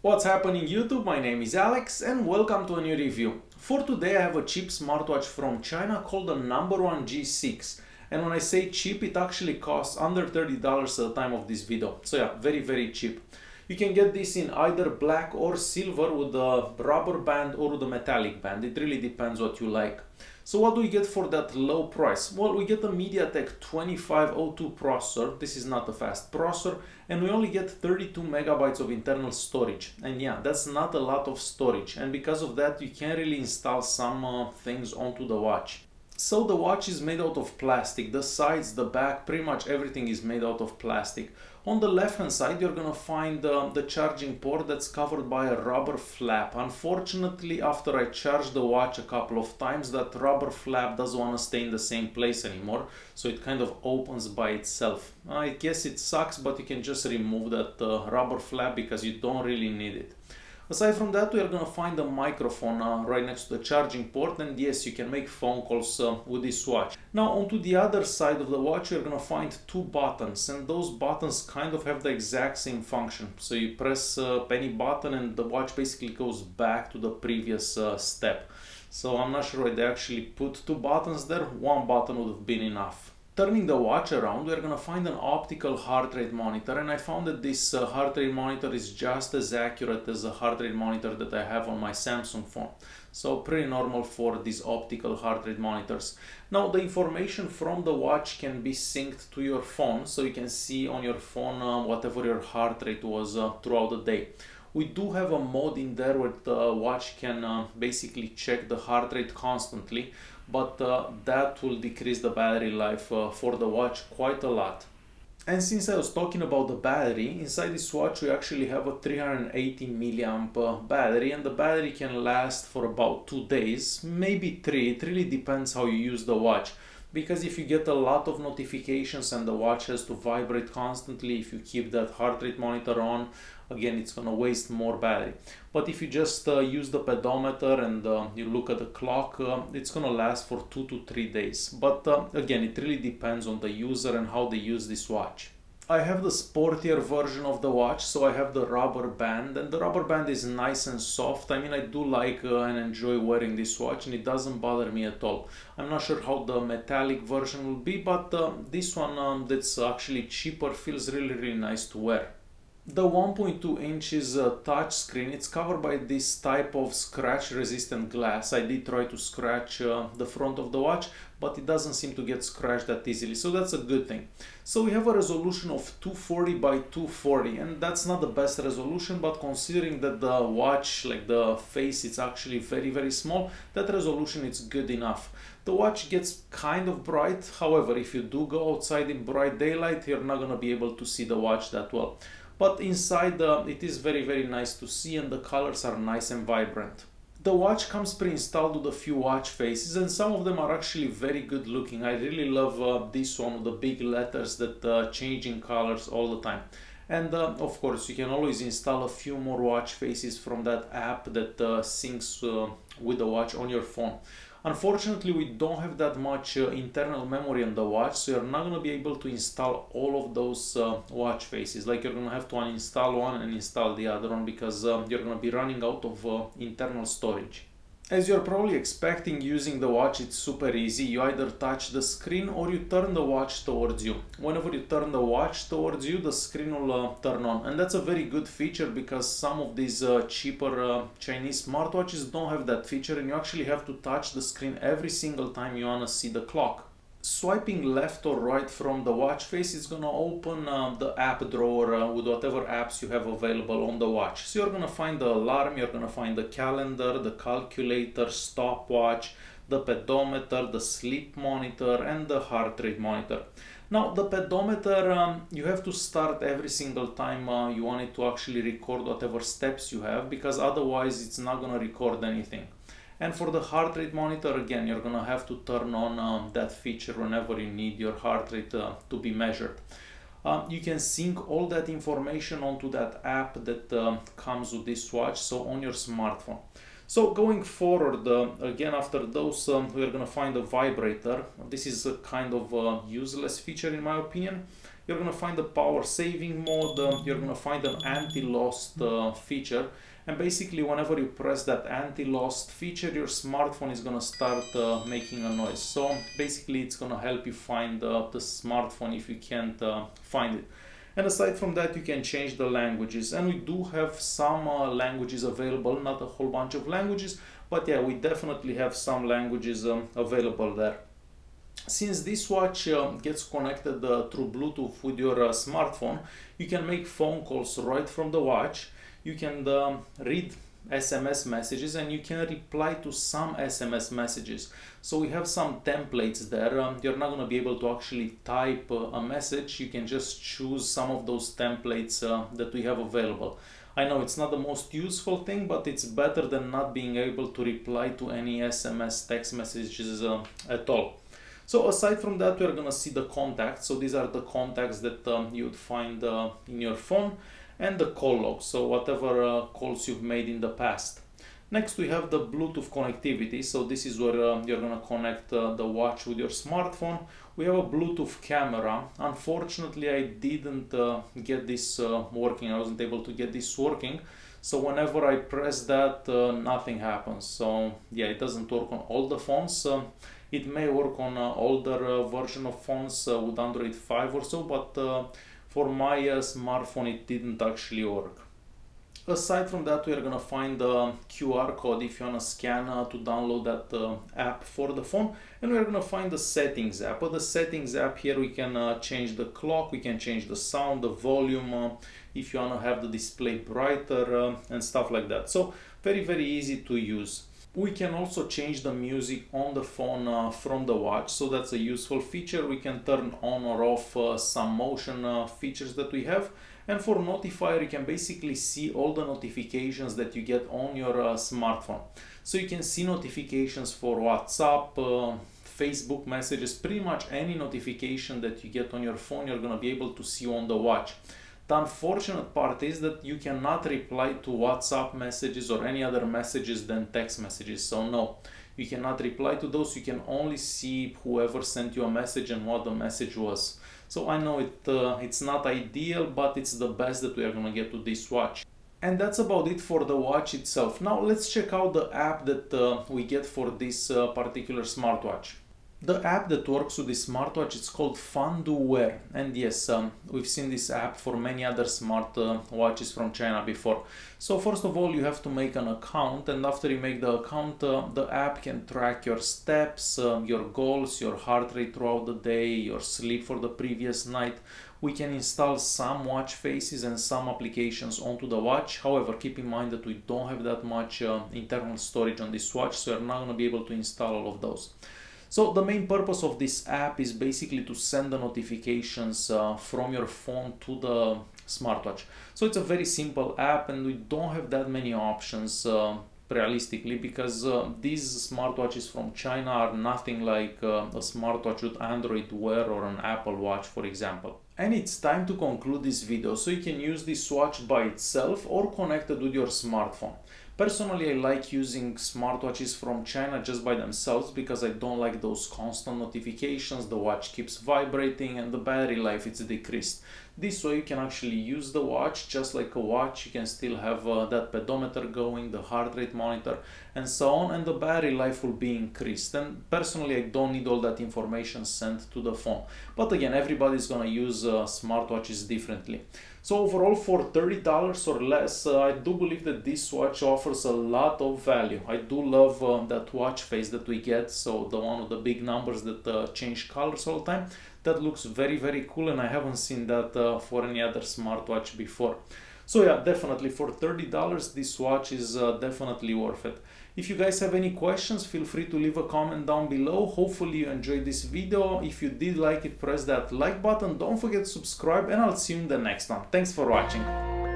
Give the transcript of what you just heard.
What's happening YouTube? My name is Alex and welcome to a new review. For today I have a cheap smartwatch from China called the No.1 G6, and when I say cheap it actually costs under $30 at the time of this video. So yeah, very cheap. You can get this in either black or silver with the rubber band or with the metallic band. It really depends what you like. So what do we get for that low price? Well, we get a MediaTek 2502 processor. This is not a fast processor, and we only get 32 megabytes of internal storage. And yeah, that's not a lot of storage, and because of that you can't really install some things onto the watch. So the watch is made out of plastic. The sides, the back, pretty much everything is made out of plastic. On the left hand side you're gonna find the charging port that's covered by a rubber flap. Unfortunately, after I charged the watch a couple of times, that rubber flap doesn't want to stay in the same place anymore, so it kind of opens by itself. I guess it sucks, but you can just remove that rubber flap because you don't really need it. Aside from that, we are going to find a microphone right next to the charging port, and yes, you can make phone calls with this watch. Now onto the other side of the watch you're going to find two buttons, and those buttons kind of have the exact same function. So you press any button and the watch basically goes back to the previous step. So I'm not sure why they actually put two buttons there. One button would have been enough. Turning the watch around, we're going to find an optical heart rate monitor, and I found that this heart rate monitor is just as accurate as the heart rate monitor that I have on my Samsung phone. So pretty normal for these optical heart rate monitors. Now the information from the watch can be synced to your phone, so you can see on your phone whatever your heart rate was throughout the day. We do have a mode in there where the watch can basically check the heart rate constantly, but that will decrease the battery life for the watch quite a lot. And since I was talking about the battery, inside this watch we actually have a 380 milliamp battery, and the battery can last for about 2 days, maybe 3. It really depends how you use the watch. Because if you get a lot of notifications and the watch has to vibrate constantly, if you keep that heart rate monitor on, again it's gonna waste more battery. But if you just use the pedometer and you look at the clock, it's gonna last for 2 to 3 days. But again, it really depends on the user and how they use this watch. I have the sportier version of the watch, so I have the rubber band, and the rubber band is nice and soft. I mean, I do like and enjoy wearing this watch, and it doesn't bother me at all. I'm not sure how the metallic version will be, but this one that's actually cheaper feels really nice to wear. The 1.2 inches touch screen, it's covered by this type of scratch resistant glass. I did try to scratch the front of the watch, but it doesn't seem to get scratched that easily, so that's a good thing. So we have a resolution of 240 by 240, and that's not the best resolution, but considering that the watch, like the face, it's actually very small, that resolution is good enough. The watch gets kind of bright, however, if you do go outside in bright daylight, you're not gonna be able to see the watch that well. But inside it is very nice to see, and the colors are nice and vibrant. The watch comes pre-installed with a few watch faces, and some of them are actually very good looking. I really love this one with the big letters that change in colors all the time. And of course you can always install a few more watch faces from that app that syncs with the watch on your phone. Unfortunately, we don't have that much internal memory on the watch, so you're not going to be able to install all of those watch faces. Like, you're going to have to uninstall one and install the other one because you're going to be running out of internal storage. As you're probably expecting, using the watch, it's super easy. You either touch the screen or you turn the watch towards you. Whenever you turn the watch towards you, the screen will turn on. And that's a very good feature because some of these cheaper Chinese smartwatches don't have that feature, and you actually have to touch the screen every single time you want to see the clock. Swiping left or right from the watch face is going to open the app drawer with whatever apps you have available on the watch. So you're going to find the alarm, you're going to find the calendar, the calculator, stopwatch, the pedometer, the sleep monitor, and the heart rate monitor. Now the pedometer, you have to start every single time you want it to actually record whatever steps you have, because otherwise it's not going to record anything. And for the heart rate monitor, again, you're gonna have to turn on that feature whenever you need your heart rate to be measured. You can sync all that information onto that app that comes with this watch, so on your smartphone. So going forward, again after those, we're gonna find a vibrator. This is a kind of useless feature in my opinion. You're gonna find the power saving mode, you're gonna find an anti-lost feature, and basically whenever you press that anti-lost feature, your smartphone is gonna start making a noise. So basically it's gonna help you find the smartphone if you can't find it. And aside from that, you can change the languages, and we do have some languages available, not a whole bunch of languages, but yeah, we definitely have some languages available there. Since this watch gets connected through Bluetooth with your smartphone, you can make phone calls right from the watch. You can read SMS messages, and you can reply to some SMS messages. So we have some templates there. You're not going to be able to actually type a message. You can just choose some of those templates that we have available. I know it's not the most useful thing, but it's better than not being able to reply to any SMS text messages at all. So aside from that, we're going to see the contacts. So these are the contacts that you would find in your phone, and the call log, so whatever calls you've made in the past. Next we have the Bluetooth connectivity, so this is where you're gonna connect the watch with your smartphone. We have a Bluetooth camera. Unfortunately, I didn't get this working. I wasn't able to get this working. So whenever I press that, nothing happens. So yeah, it doesn't work on all the phones. It may work on older version of phones with Android 5 or so, but for my smartphone it didn't actually work. Aside from that, we are gonna find the QR code if you wanna scan to download that app for the phone, and we're gonna find the settings app. But the settings app here, we can change the clock, we can change the sound, the volume, if you wanna have the display brighter and stuff like that. So very easy to use. We can also change the music on the phone from the watch, so that's a useful feature. We can turn on or off some motion features that we have. And for notifier, you can basically see all the notifications that you get on your smartphone. So you can see notifications for WhatsApp, Facebook messages, pretty much any notification that you get on your phone, you're going to be able to see on the watch. The unfortunate part is that you cannot reply to WhatsApp messages or any other messages than text messages. So no, you cannot reply to those. You can only see whoever sent you a message and what the message was. So I know it's not ideal, but it's the best that we are going to get to this watch. And that's about it for the watch itself. Now let's check out the app that we get for this particular smartwatch. The app that works with this smartwatch is called Wear, and yes, we've seen this app for many other smart watches from China before. So first of all, you have to make an account, and after you make the account, the app can track your steps, your goals, your heart rate throughout the day, your sleep for the previous night. We can install some watch faces and some applications onto the watch. However, keep in mind that we don't have that much internal storage on this watch, so you're not going to be able to install all of those. So the main purpose of this app is basically to send the notifications from your phone to the smartwatch. So it's a very simple app, and we don't have that many options realistically, because these smartwatches from China are nothing like a smartwatch with Android Wear or an Apple Watch, for example. And it's time to conclude this video, so you can use this watch by itself or connected with your smartphone. Personally, I like using smartwatches from China just by themselves because I don't like those constant notifications, the watch keeps vibrating and the battery life is decreased. This way you can actually use the watch just like a watch. You can still have that pedometer going, the heart rate monitor and so on, and the battery life will be increased. And personally, I don't need all that information sent to the phone. But again, everybody's gonna use smartwatches differently. So overall, for $30 or less, I do believe that this watch offers a lot of value. I do love that watch face that we get, so the one with the big numbers that change colors all the time. That looks very cool, and I haven't seen that for any other smartwatch before. So yeah, definitely for $30, this watch is definitely worth it. If you guys have any questions, feel free to leave a comment down below. Hopefully you enjoyed this video. If you did like it, press that like button. Don't forget to subscribe, and I'll see you in the next one. Thanks for watching.